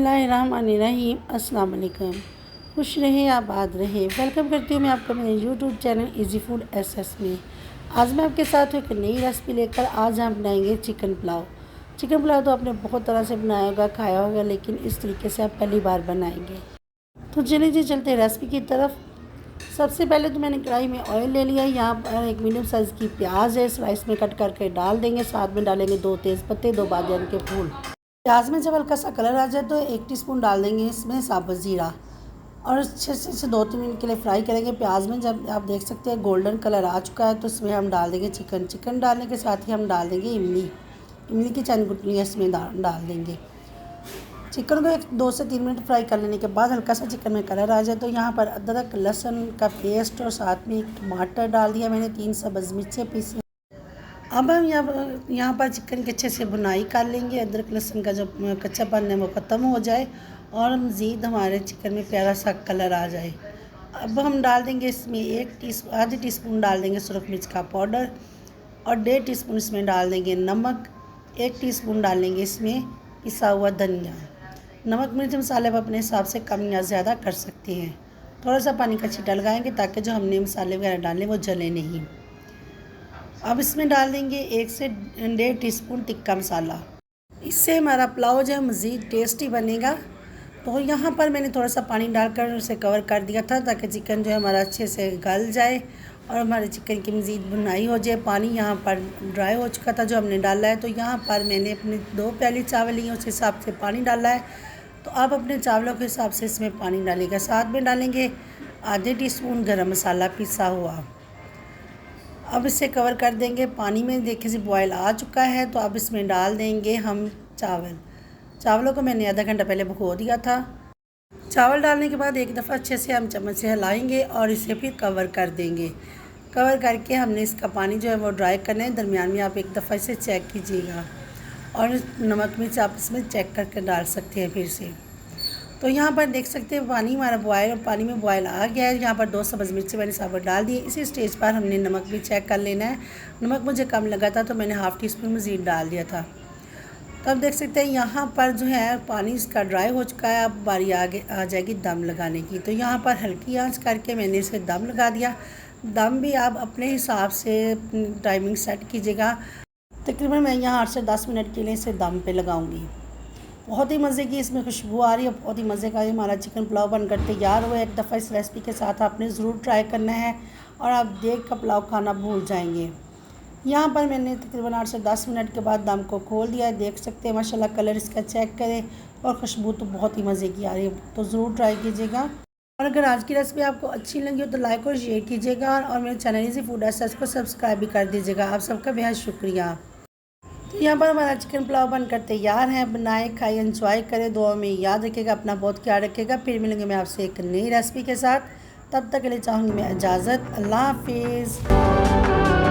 बिस्मिल्लाहिर्रहमानिर्रहीम। अस्सलाम वालेकुम। खुश रहे आबाद रहे। वेलकम करती हूँ मैं आपका मेरे YouTube channel easy food SS में। आज मैं आपके साथ एक नई रेसिपी लेकर आज हम बनाएंगे चिकन पुलाव। चिकन पुलाव तो आपने बहुत तरह से बनाया होगा, खाया होगा, लेकिन इस तरीके से आप पहली बार बनाएंगे। तो चलिए जी चलते हैं रेसिपी की तरफ। सबसे पहले तो मैंने कढ़ाई में ऑयल ले लिया। यहाँ पर एक मीडियम साइज़ की प्याज है, स्लाइस में कट करके डाल देंगे। साथ में डालेंगे 2 तेज़ पत्ते, 2 बादियान के फूल। प्याज में जब हल्का सा कलर आ जाए तो 1 टीस्पून डाल देंगे इसमें साबुत ज़ीरा और अच्छे से 2-3 मिनट के लिए फ्राई करेंगे प्याज में। जब आप देख सकते हैं गोल्डन कलर आ चुका है तो इसमें हम डाल देंगे चिकन डालने के साथ ही हम डाल देंगे इमली की चंद गुठलियाँ इसमें डाल देंगे। चिकन को 2 से 3 मिनट फ्राई कर लेने के बाद हल्का सा चिकन में कलर आ जाए तो यहाँ पर अदरक लहसुन का पेस्ट और साथ में एक टमाटर डाल दिया मैंने, 3 सब्ज़ मिर्चें पीसी। अब हम यहाँ पर चिकन की अच्छे से भुनाई कर लेंगे। अदरक लहसुन का जो कच्चापन है वो ख़त्म हो जाए और मज़ीद हमारे चिकन में प्यारा सा कलर आ जाए। अब हम डाल देंगे इसमें आधी टीस्पून डाल देंगे सुरख मिर्च का पाउडर और 1.5 टीस्पून इसमें डाल देंगे नमक। 1 टीस्पून डालेंगे इसमें पिसा हुआ धनिया। नमक मिर्च मसाले आप अपने हिसाब से कम या ज़्यादा कर सकते हैं। थोड़ा सा पानी का छींटा लगाएंगे ताकि जो हमने मसाले वगैरह डाले वो जले नहीं। अब इसमें डाल देंगे 1 से 1.5 टीस्पून टिक्का मसाला। इससे हमारा पुलाव जो है मज़ीद टेस्टी बनेगा। तो यहाँ पर मैंने थोड़ा सा पानी डालकर उसे कवर कर दिया था ताकि चिकन जो है हमारा अच्छे से गल जाए और हमारे चिकन की मज़ीद भुनाई हो जाए। पानी यहाँ पर ड्राई हो चुका था जो हमने डाला है। तो यहाँ पर मैंने अपने 2 प्याली चावल लिए, उस हिसाब से पानी डाला है। तो आप अपने चावलों के हिसाब से इसमें पानी डालेगा। साथ में डालेंगे आधे टीस्पून गरम मसाला पिसा हुआ। अब इसे कवर कर देंगे। पानी में देखिए से बॉयल आ चुका है तो अब इसमें डाल देंगे हम चावलों को मैंने आधा घंटा पहले भिगो दिया था। चावल डालने के बाद एक दफ़ा अच्छे से हम चम्मच से हिलाएंगे और इसे फिर कवर कर देंगे। कवर करके हमने इसका पानी जो है वो ड्राई करना है। दरमियान में आप एक दफ़ा इसे चेक कीजिएगा और नमक मिर्च आप इसमें चेक करके डाल सकते हैं फिर से। तो यहाँ पर देख सकते हैं पानी हमारा पानी में बॉयल आ गया है। यहाँ पर 2 सब्ज़ मिर्ची मैंने साबुत डाल दी। इसी स्टेज पर हमने नमक भी चेक कर लेना है। नमक मुझे कम लगा था तो मैंने हाफ़ टीस्पून मज़ीद डाल दिया था। तो अब देख सकते हैं यहाँ पर जो है पानी इसका ड्राई हो चुका है। अब बारी आ जाएगी दम लगाने की। तो यहाँ पर हल्की आंच करके मैंने इसे दम लगा दिया। दम भी आप अपने हिसाब से टाइमिंग सेट कीजिएगा। तकरीबन मैं यहाँ 8 से 10 मिनट के लिए इसे दम पे लगाऊंगी। बहुत ही मज़े की इसमें खुशबू आ रही है। बहुत ही मज़े का हमारा चिकन पुलाव बनकर तैयार हुआ है। एक दफ़ा इस रेसिपी के साथ आपने ज़रूर ट्राई करना है और आप देख कर पुलाव खाना भूल जाएंगे। यहाँ पर मैंने तकरीबन 8 से 10 मिनट के बाद दम को खोल दिया है। देख सकते हैं माशाल्लाह कलर इसका चेक करें और खुशबू तो बहुत ही मज़े की आ रही है। तो ज़रूर ट्राई कीजिएगा। और अगर आज की रेसिपी आपको अच्छी लगी हो तो लाइक और शेयर कीजिएगा और मेरे चैनल इजी फूड एसएस को सब्सक्राइब भी कर दीजिएगा। आप सबका बेहद शुक्रिया। तो यहाँ पर हमारा चिकन पुलाव बनकर तैयार है। बनाए, खाइए, एंजॉय करें। दुआ में याद रखिएगा, अपना बहुत ख्याल रखिएगा। फिर मिलेंगे मैं आपसे एक नई रेसिपी के साथ। तब तक के लिए चाहूँगी मैं इजाज़त। अल्लाह हाफिज़।